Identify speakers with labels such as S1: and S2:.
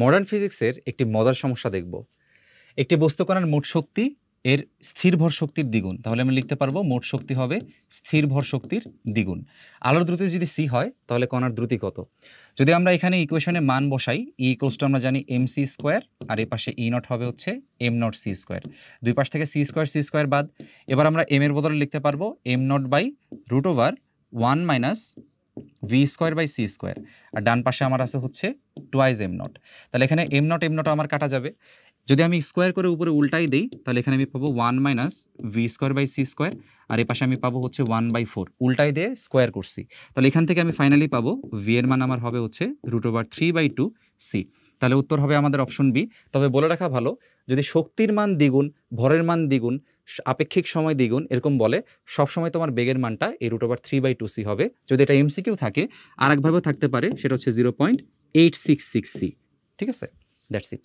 S1: Modern ফিজিক্সের একটি মজার সমস্যা দেখব। একটি বস্তু কণার মোট শক্তি এর স্থির ভর শক্তির দ্বিগুণ। তাহলে আমরা লিখতে পারবো মোট শক্তি হবে স্থির ভর শক্তির দ্বিগুণ। আলোর দ্রুতি যদি c হয় তাহলে কণার দ্রুতি কত? যদি আমরা এখানে ইকুয়েশনে মান বসাই, ই ইকুয়ালস টু আমরা জানি mc স্কয়ার, আর এই পাশে ই নট হবে হচ্ছে m নট c স্কয়ার। দুই পাশ থেকে c স্কয়ার বাদ। এবার আমরা m এর বদলে লিখতে পারবো m naught by root over 1 minus v square by c square, আর ডান পাশে আমার আছে হচ্ছে টুয়াইজ m নট। তাহলে এখানে m নট আমার কাটা যাবে। যদি আমি স্কোয়ার করে উপরে উল্টাই দেই তাহলে এখানে আমি পাবো 1 minus V square by C square, আর এই পাশে আমি পাবো হচ্ছে 1/4, উল্টাই দিয়ে স্কোয়ার করছি। তাহলে এখান থেকে আমি ফাইনালি পাবো ভি এর মান আমার হবে হচ্ছে √3/2 সি। তাহলে উত্তর হবে আমাদের অপশন বি। তবে বলে রাখা ভালো, যদি শক্তির মান দ্বিগুণ, ভরের মান দ্বিগুণ, আপেক্ষিক সময় দ্বিগুণ এরকম বলে, সবসময় তোমার বেগের মানটা এই √3/2 সি হবে। যদি এটা এমসিকিউ থাকে, আর একভাবেও থাকতে পারে, সেটা হচ্ছে 0.866 সি। ঠিক আছে, দ্যাটস ইট।